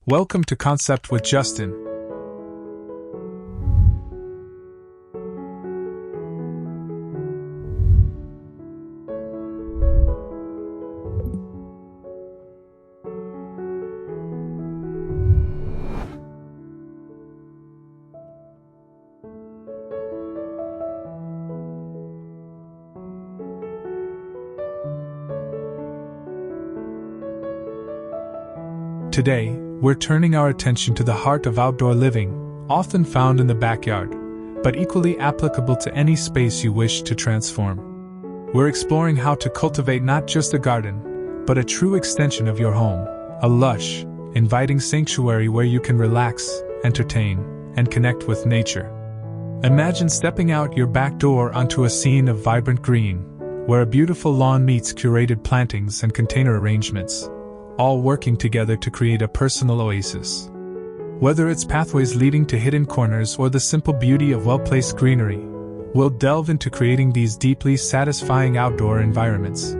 Welcome to Concept with Justin. Today, we're turning our attention to the heart of outdoor living, often found in the backyard, but equally applicable to any space you wish to transform. We're exploring how to cultivate not just a garden, but a true extension of your home, a lush, inviting sanctuary where you can relax, entertain, and connect with nature. Imagine stepping out your back door onto a scene of vibrant green, where a beautiful lawn meets curated plantings and container arrangements, all working together to create a personal oasis. Whether it's pathways leading to hidden corners or the simple beauty of well-placed greenery, we'll delve into creating these deeply satisfying outdoor environments.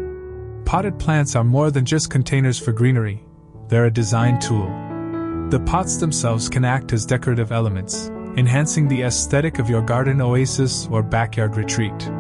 Potted plants are more than just containers for greenery, they're a design tool. The pots themselves can act as decorative elements, enhancing the aesthetic of your garden oasis or backyard retreat.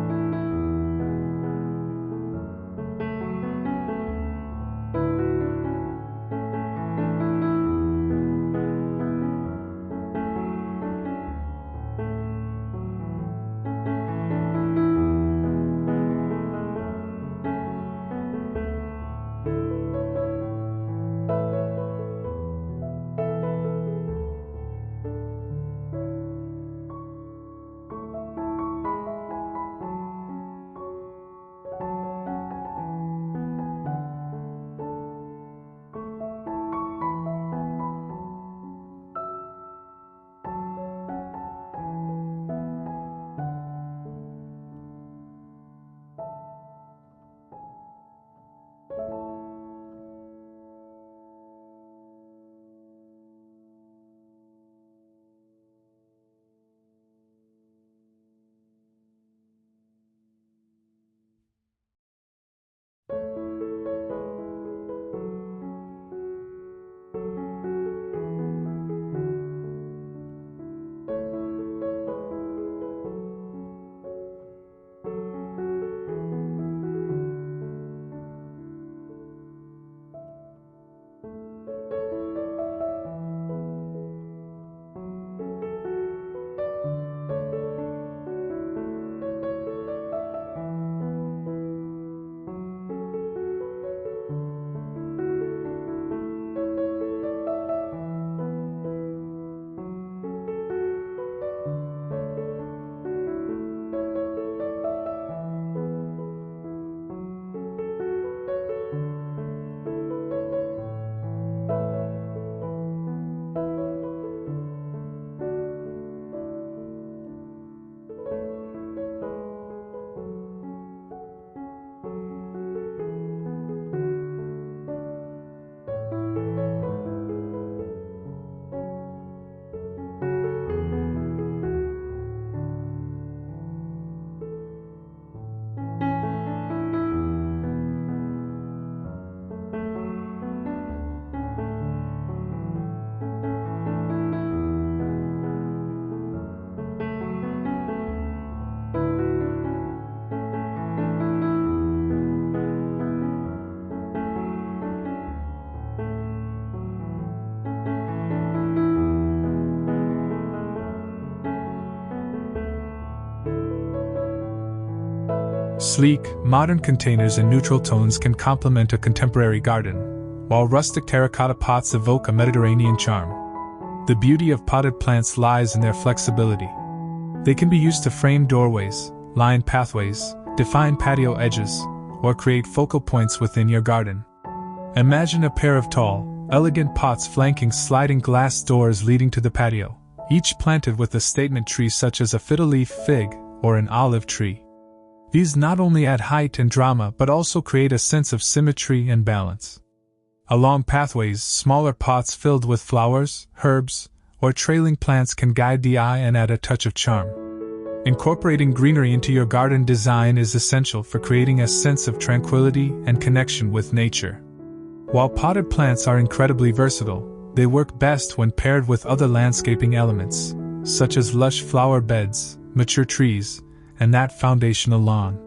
Sleek, modern containers in neutral tones can complement a contemporary garden, while rustic terracotta pots evoke a Mediterranean charm. The beauty of potted plants lies in their flexibility. They can be used to frame doorways, line pathways, define patio edges, or create focal points within your garden. Imagine a pair of tall, elegant pots flanking sliding glass doors leading to the patio, each planted with a statement tree such as a fiddle-leaf fig or an olive tree. These not only add height and drama but also create a sense of symmetry and balance. Along pathways, smaller pots filled with flowers, herbs, or trailing plants can guide the eye and add a touch of charm. Incorporating greenery into your garden design is essential for creating a sense of tranquility and connection with nature. While potted plants are incredibly versatile, They work best when paired with other landscaping elements, such as lush flower beds, mature trees, and that foundational lawn.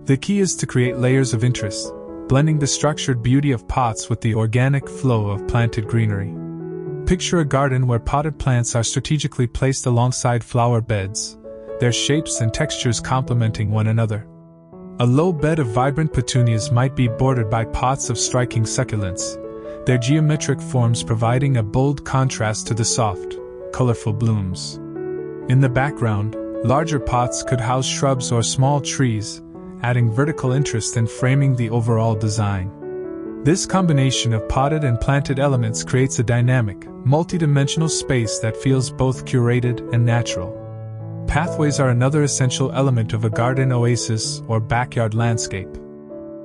The key is to create layers of interest, blending the structured beauty of pots with the organic flow of planted greenery. Picture a garden where potted plants are strategically placed alongside flower beds, their shapes and textures complementing one another. A low bed of vibrant petunias might be bordered by pots of striking succulents, their geometric forms providing a bold contrast to the soft, colorful blooms. In the background, larger pots could house shrubs or small trees, adding vertical interest and framing the overall design. This combination of potted and planted elements creates a dynamic, multi-dimensional space that feels both curated and natural. Pathways are another essential element of a garden oasis or backyard landscape.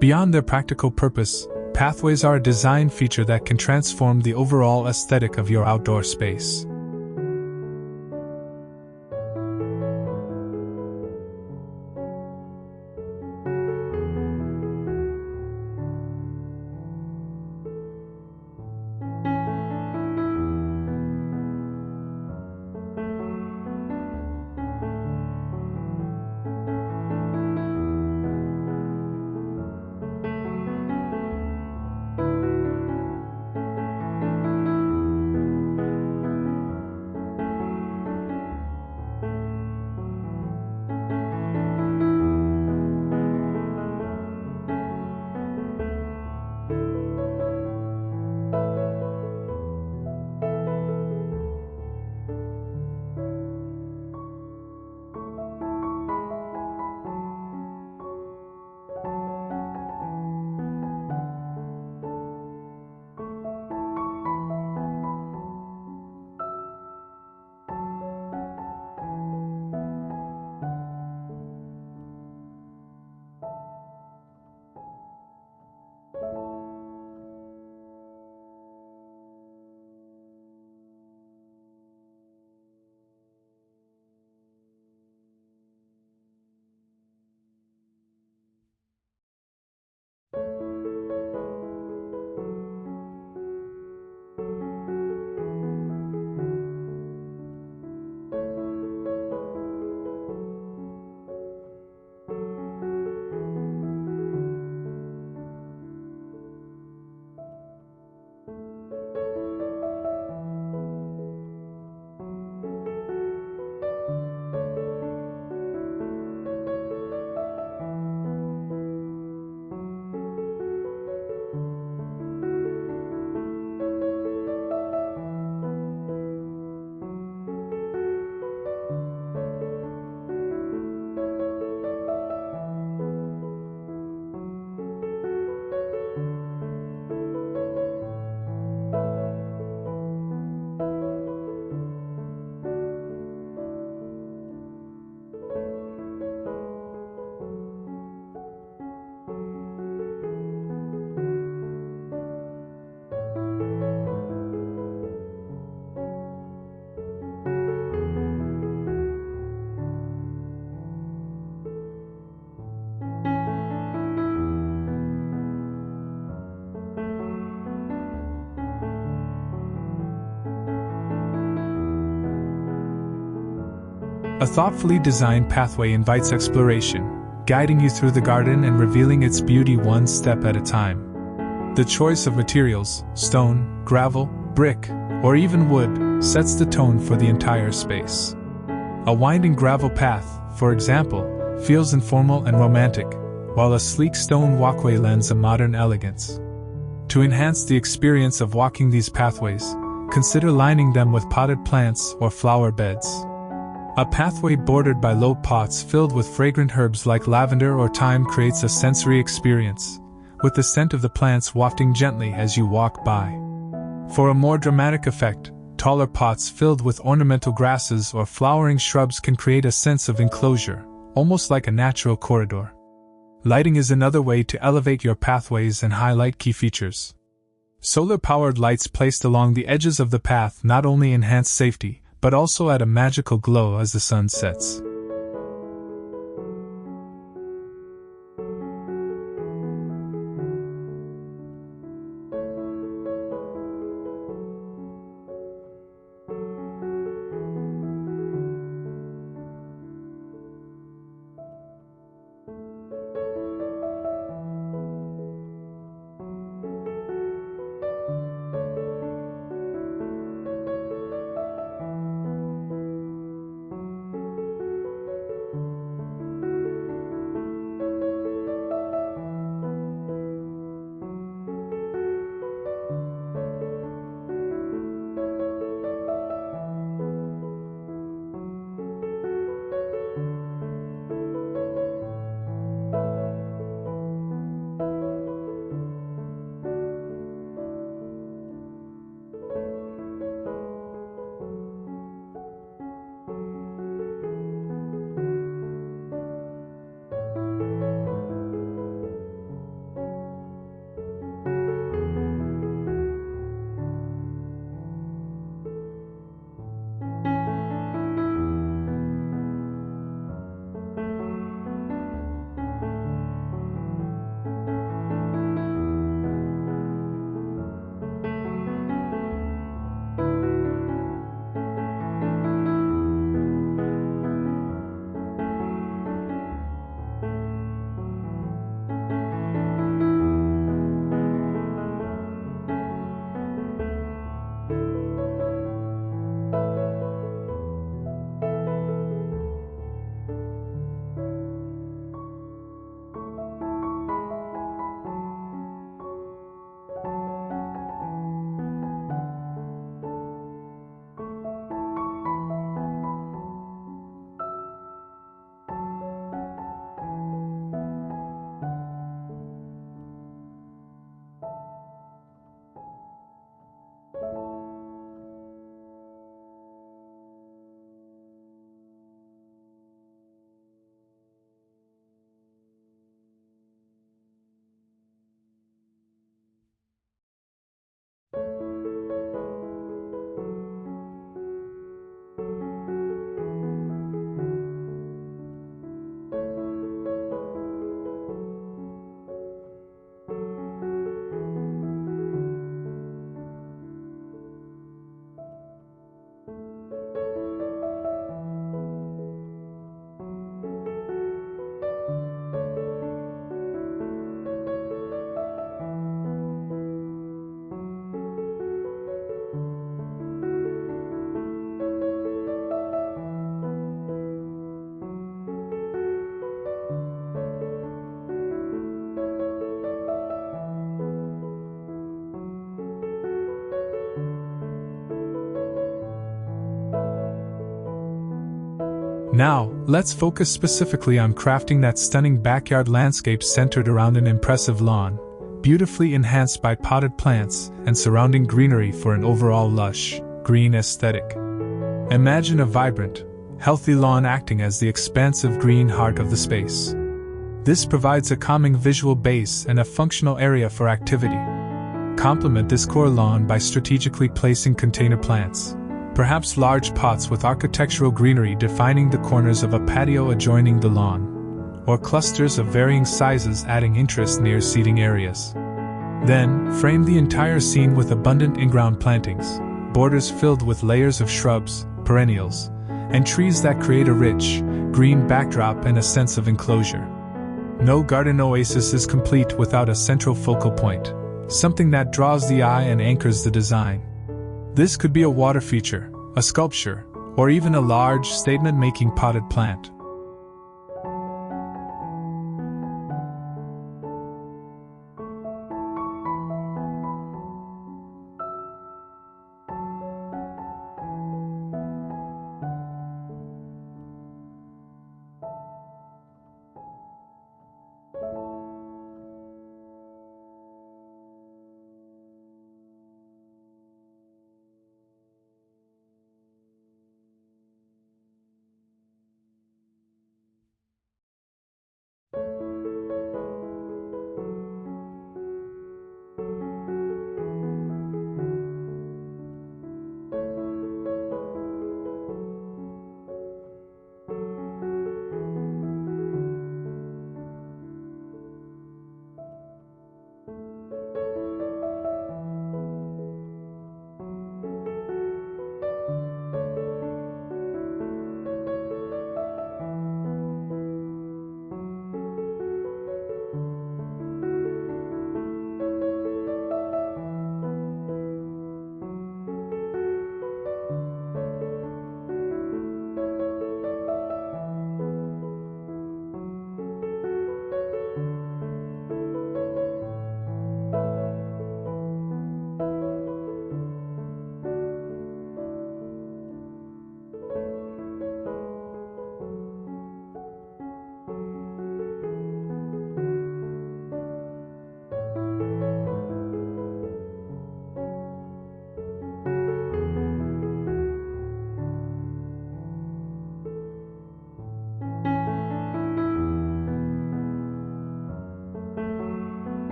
Beyond their practical purpose, pathways are a design feature that can transform the overall aesthetic of your outdoor space. A thoughtfully designed pathway invites exploration, guiding you through the garden and revealing its beauty one step at a time. The choice of materials, stone, gravel, brick, or even wood, sets the tone for the entire space. A winding gravel path, for example, feels informal and romantic, while a sleek stone walkway lends a modern elegance. To enhance the experience of walking these pathways, consider lining them with potted plants or flower beds. A pathway bordered by low pots filled with fragrant herbs like lavender or thyme creates a sensory experience, with the scent of the plants wafting gently as you walk by. For a more dramatic effect, taller pots filled with ornamental grasses or flowering shrubs can create a sense of enclosure, almost like a natural corridor. Lighting is another way to elevate your pathways and highlight key features. Solar-powered lights placed along the edges of the path not only enhance safety, but also add a magical glow as the sun sets. Now, let's focus specifically on crafting that stunning backyard landscape centered around an impressive lawn, beautifully enhanced by potted plants and surrounding greenery for an overall lush, green aesthetic. Imagine a vibrant, healthy lawn acting as the expansive green heart of the space. This provides a calming visual base and a functional area for activity. Complement this core lawn by strategically placing container plants, perhaps large pots with architectural greenery defining the corners of a patio adjoining the lawn, or clusters of varying sizes adding interest near seating areas. Then, frame the entire scene with abundant in-ground plantings, borders filled with layers of shrubs, perennials, and trees that create a rich, green backdrop and a sense of enclosure. No garden oasis is complete without a central focal point, something that draws the eye and anchors the design. This could be a water feature, a sculpture, or even a large, statement-making potted plant.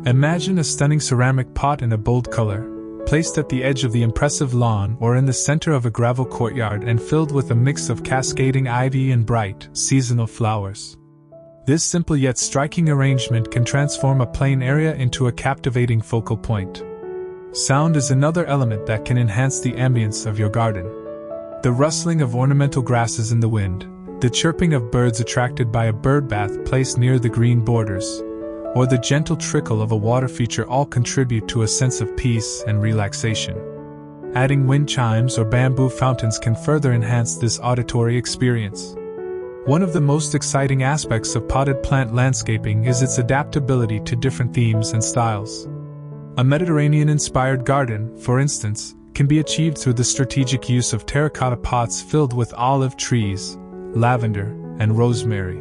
Imagine a stunning ceramic pot in a bold color, placed at the edge of the impressive lawn or in the center of a gravel courtyard and filled with a mix of cascading ivy and bright, seasonal flowers. This simple yet striking arrangement can transform a plain area into a captivating focal point. Sound is another element that can enhance the ambience of your garden. The rustling of ornamental grasses in the wind, the chirping of birds attracted by a bird bath placed near the green borders, or the gentle trickle of a water feature all contribute to a sense of peace and relaxation. Adding wind chimes or bamboo fountains can further enhance this auditory experience. One of the most exciting aspects of potted plant landscaping is its adaptability to different themes and styles. A Mediterranean-inspired garden, for instance, can be achieved through the strategic use of terracotta pots filled with olive trees, lavender, and rosemary.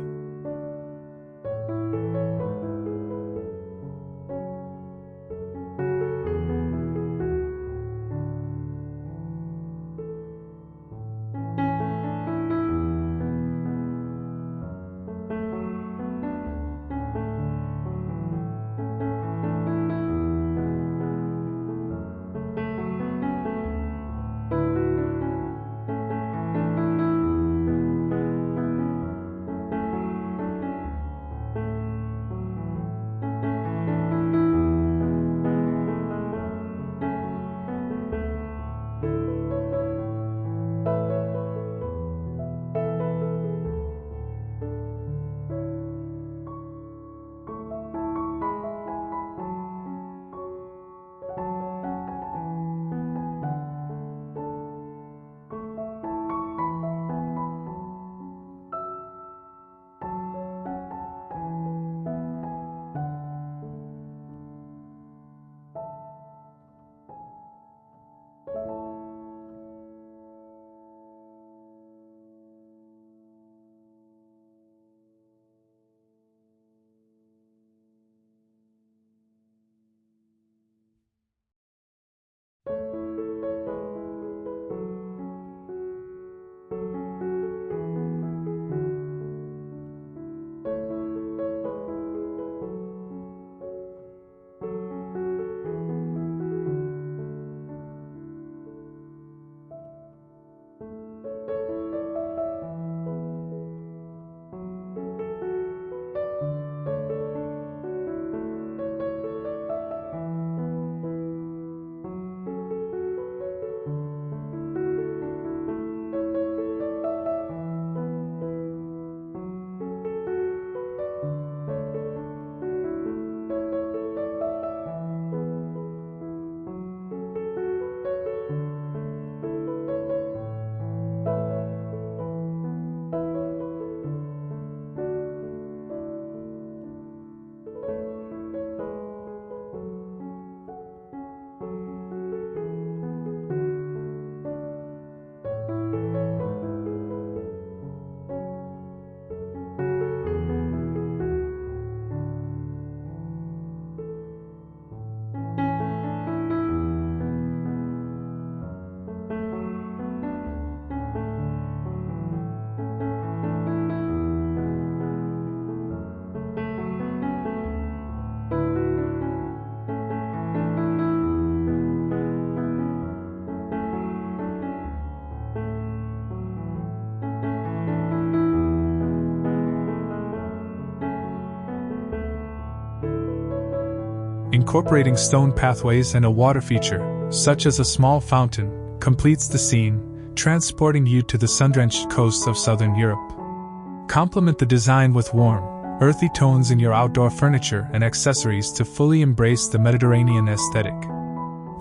Incorporating stone pathways and a water feature, such as a small fountain, completes the scene, transporting you to the sun-drenched coasts of southern Europe. Complement the design with warm, earthy tones in your outdoor furniture and accessories to fully embrace the Mediterranean aesthetic.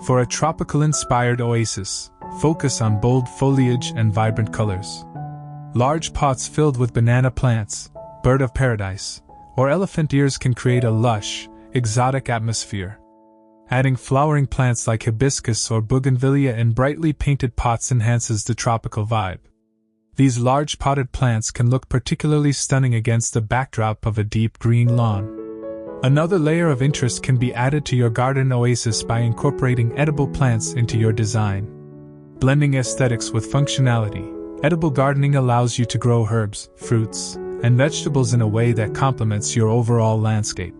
For a tropical-inspired oasis, focus on bold foliage and vibrant colors. Large pots filled with banana plants, bird of paradise, or elephant ears can create a lush, exotic atmosphere. Adding flowering plants like hibiscus or bougainvillea in brightly painted pots enhances the tropical vibe. These large potted plants can look particularly stunning against the backdrop of a deep green lawn. Another layer of interest can be added to your garden oasis by incorporating edible plants into your design. Blending aesthetics with functionality, edible gardening allows you to grow herbs, fruits, and vegetables in a way that complements your overall landscape.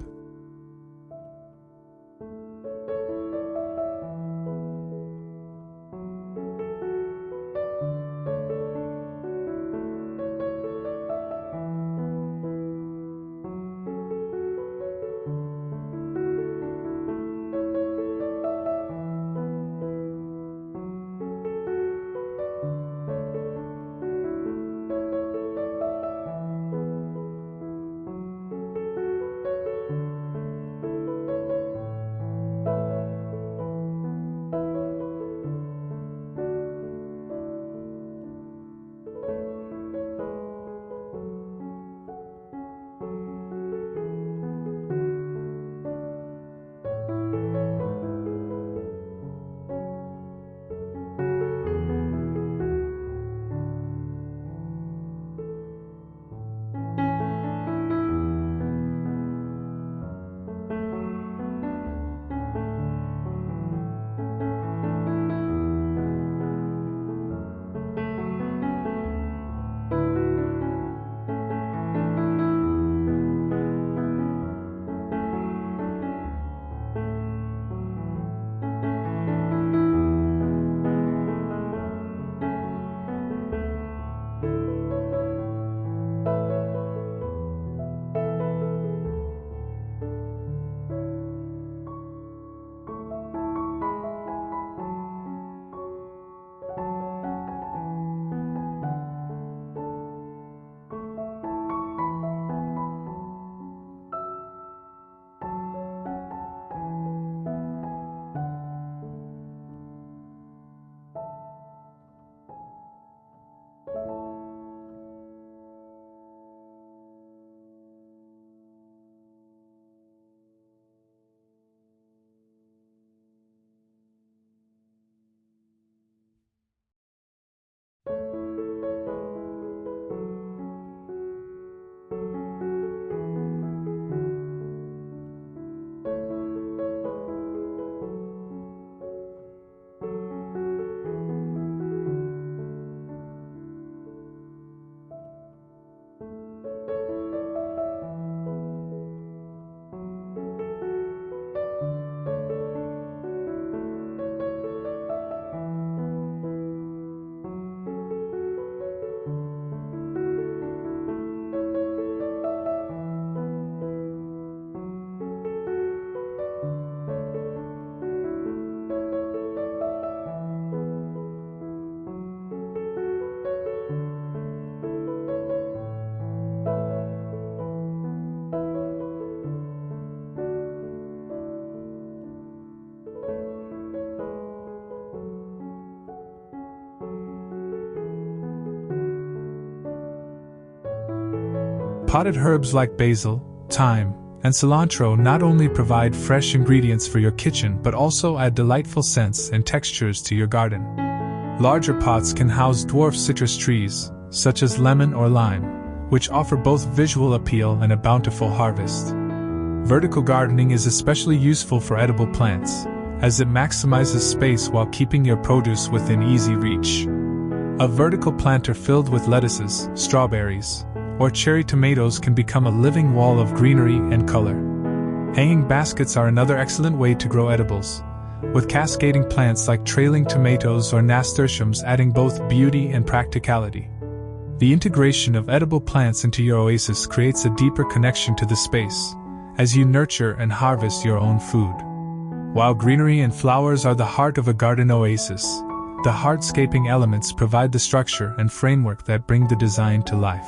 Potted herbs like basil, thyme, and cilantro not only provide fresh ingredients for your kitchen but also add delightful scents and textures to your garden. Larger pots can house dwarf citrus trees, such as lemon or lime, which offer both visual appeal and a bountiful harvest. Vertical gardening is especially useful for edible plants, as it maximizes space while keeping your produce within easy reach. A vertical planter filled with lettuces, strawberries, or cherry tomatoes can become a living wall of greenery and color. Hanging baskets are another excellent way to grow edibles, with cascading plants like trailing tomatoes or nasturtiums adding both beauty and practicality. The integration of edible plants into your oasis creates a deeper connection to the space, as you nurture and harvest your own food. While greenery and flowers are the heart of a garden oasis, the hardscaping elements provide the structure and framework that bring the design to life.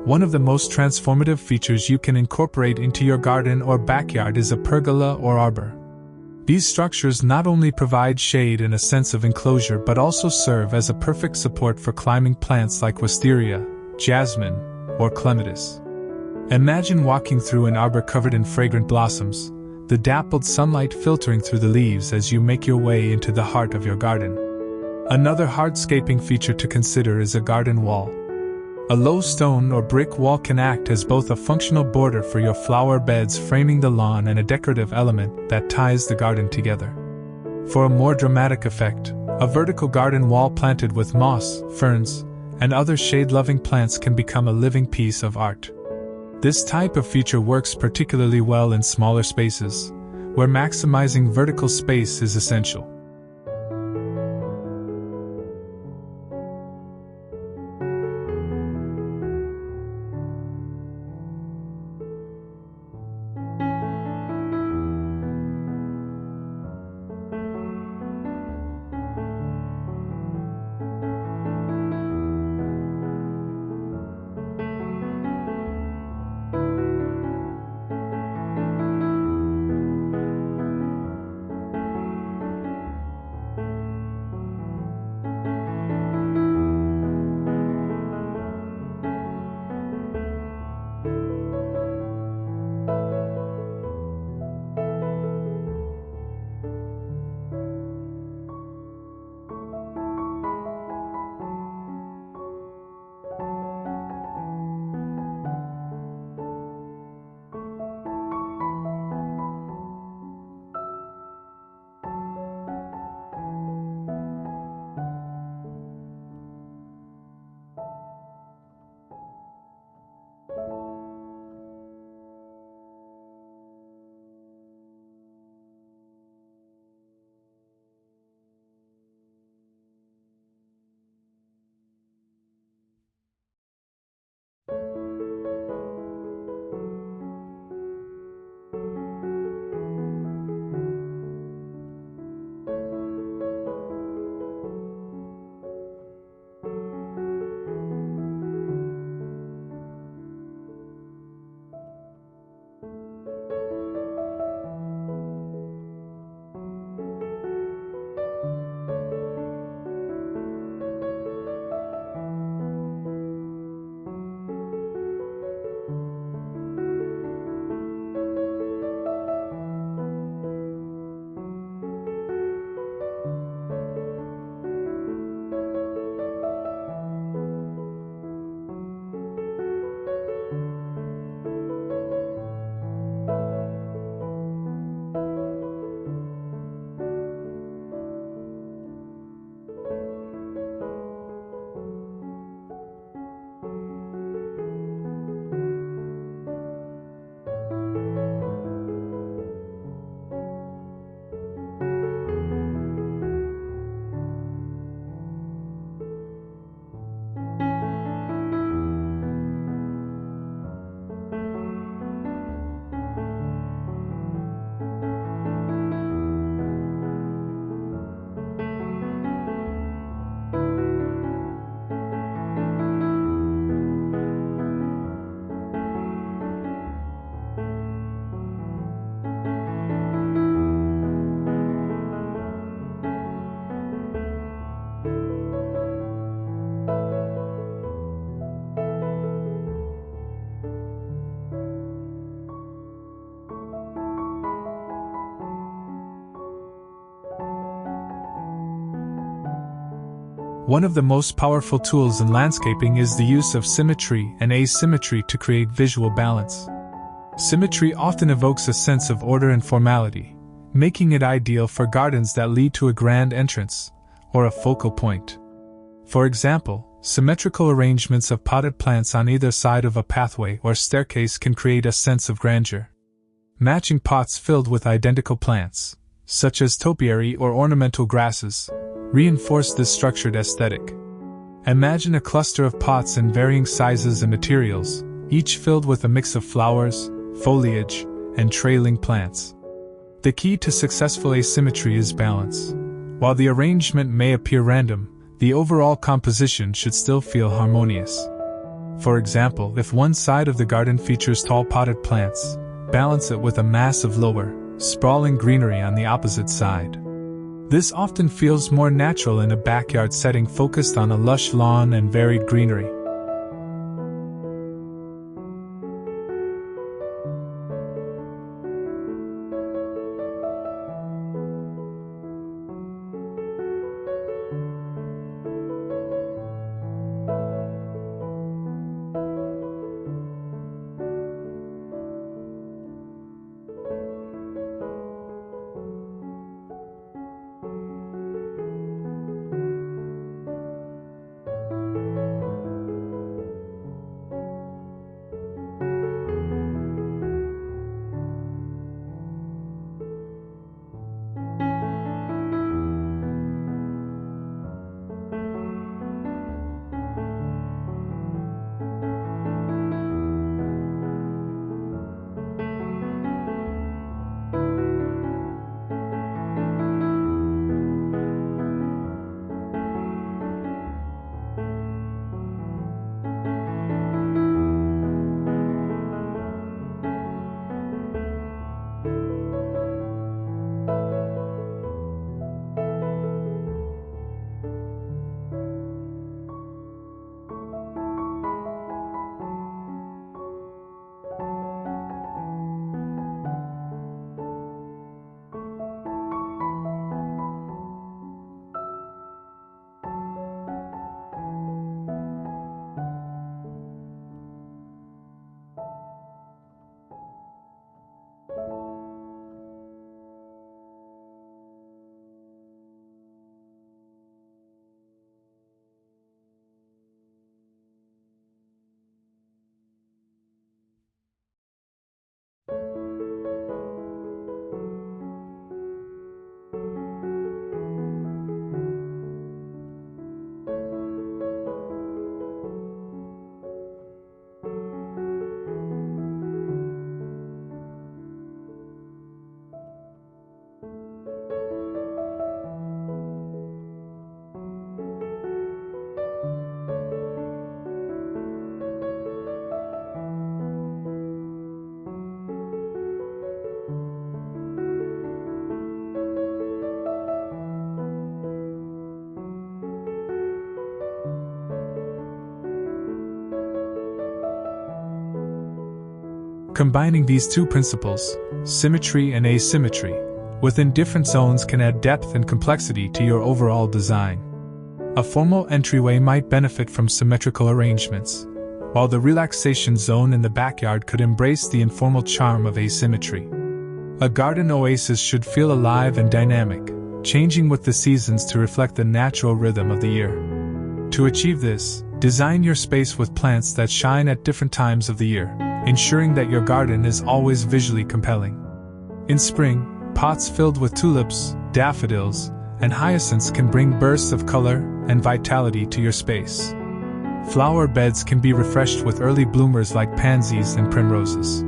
One of the most transformative features you can incorporate into your garden or backyard is a pergola or arbor. These structures not only provide shade and a sense of enclosure but also serve as a perfect support for climbing plants like wisteria, jasmine, or clematis. Imagine walking through an arbor covered in fragrant blossoms, the dappled sunlight filtering through the leaves as you make your way into the heart of your garden. Another hardscaping feature to consider is a garden wall. A low stone or brick wall can act as both a functional border for your flower beds framing the lawn and a decorative element that ties the garden together. For a more dramatic effect, a vertical garden wall planted with moss, ferns, and other shade-loving plants can become a living piece of art. This type of feature works particularly well in smaller spaces, where maximizing vertical space is essential. One of the most powerful tools in landscaping is the use of symmetry and asymmetry to create visual balance. Symmetry often evokes a sense of order and formality, making it ideal for gardens that lead to a grand entrance or a focal point. For example, symmetrical arrangements of potted plants on either side of a pathway or staircase can create a sense of grandeur. Matching pots filled with identical plants, such as topiary or ornamental grasses, reinforce this structured aesthetic. Imagine a cluster of pots in varying sizes and materials, each filled with a mix of flowers, foliage, and trailing plants. The key to successful asymmetry is balance. While the arrangement may appear random, the overall composition should still feel harmonious. For example, if one side of the garden features tall potted plants, balance it with a mass of lower, sprawling greenery on the opposite side. This often feels more natural in a backyard setting focused on a lush lawn and varied greenery. Combining these two principles, symmetry and asymmetry, within different zones can add depth and complexity to your overall design. A formal entryway might benefit from symmetrical arrangements, while the relaxation zone in the backyard could embrace the informal charm of asymmetry. A garden oasis should feel alive and dynamic, changing with the seasons to reflect the natural rhythm of the year. To achieve this, design your space with plants that shine at different times of the year, ensuring that your garden is always visually compelling. In spring, pots filled with tulips, daffodils, and hyacinths can bring bursts of color and vitality to your space. Flower beds can be refreshed with early bloomers like pansies and primroses.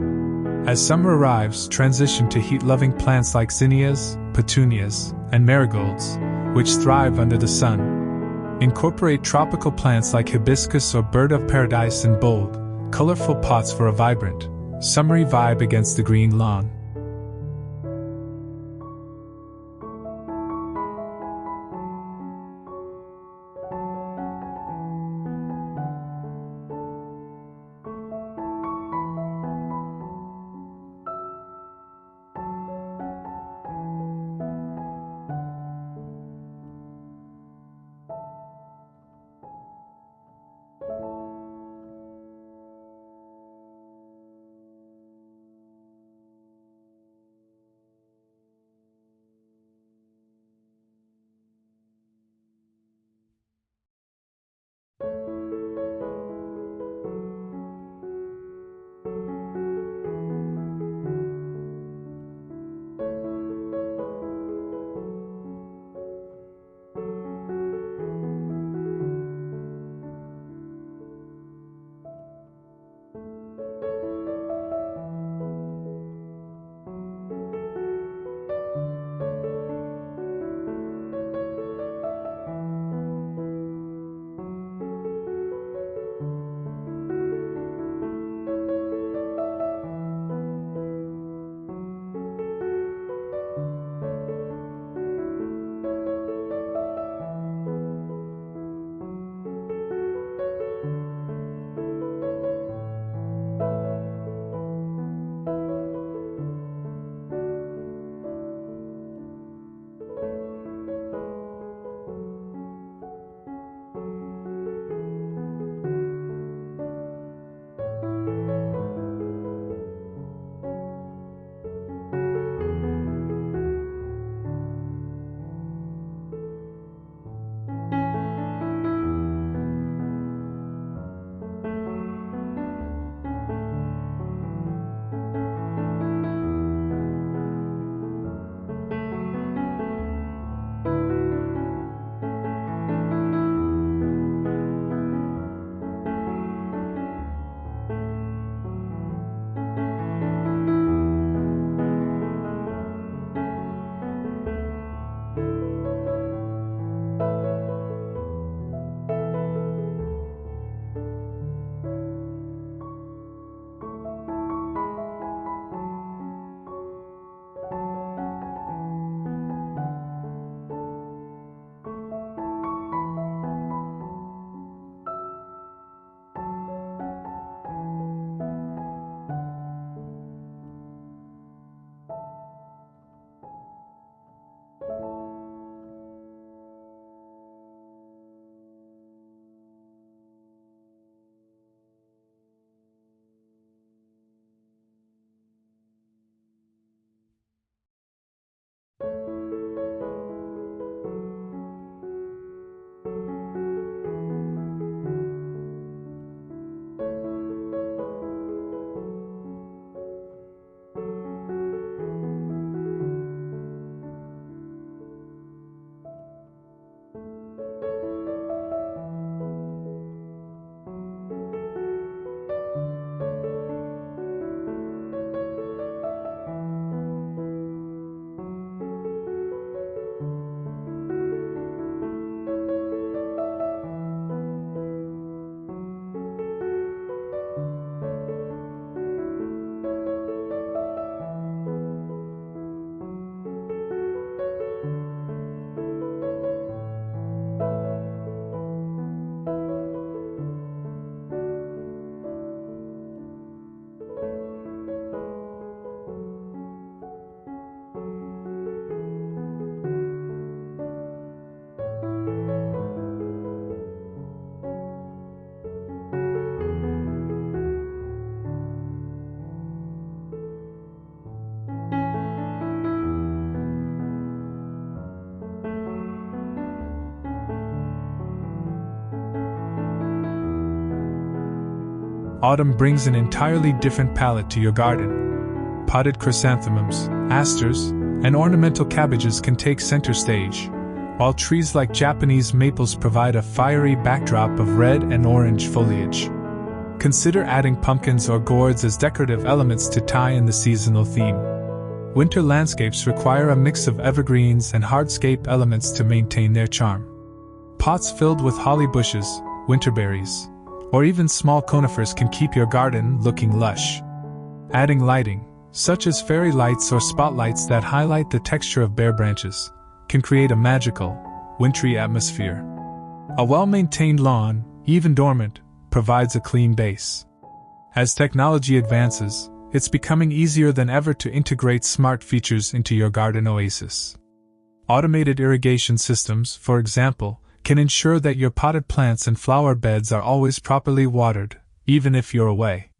As summer arrives, transition to heat-loving plants like zinnias, petunias, and marigolds, which thrive under the sun. Incorporate tropical plants like hibiscus or bird of paradise in bold, colorful pots for a vibrant, summery vibe against the green lawn. autumn brings an entirely different palette to your garden. Potted chrysanthemums, asters, and ornamental cabbages can take center stage, while trees like Japanese maples provide a fiery backdrop of red and orange foliage. Consider adding pumpkins or gourds as decorative elements to tie in the seasonal theme. Winter landscapes require a mix of evergreens and hardscape elements to maintain their charm. Pots filled with holly bushes, winterberries, or even small conifers can keep your garden looking lush. Adding lighting, such as fairy lights or spotlights that highlight the texture of bare branches, can create a magical, wintry atmosphere. A well-maintained lawn, even dormant, provides a clean base. As technology advances, it's becoming easier than ever to integrate smart features into your garden oasis. Automated irrigation systems, for example, can ensure that your potted plants and flower beds are always properly watered, even if you're away.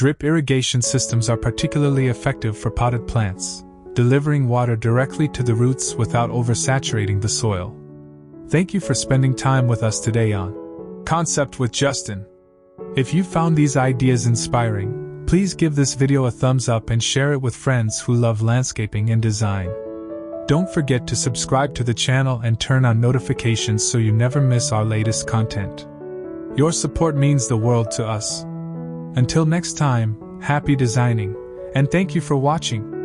Drip irrigation systems are particularly effective for potted plants, delivering water directly to the roots without oversaturating the soil. Thank you for spending time with us today on Concept with Justin. If you found these ideas inspiring, please give this video a thumbs up and share it with friends who love landscaping and design. Don't forget to subscribe to the channel and turn on notifications so you never miss our latest content. Your support means the world to us. Until next time, happy designing, and thank you for watching.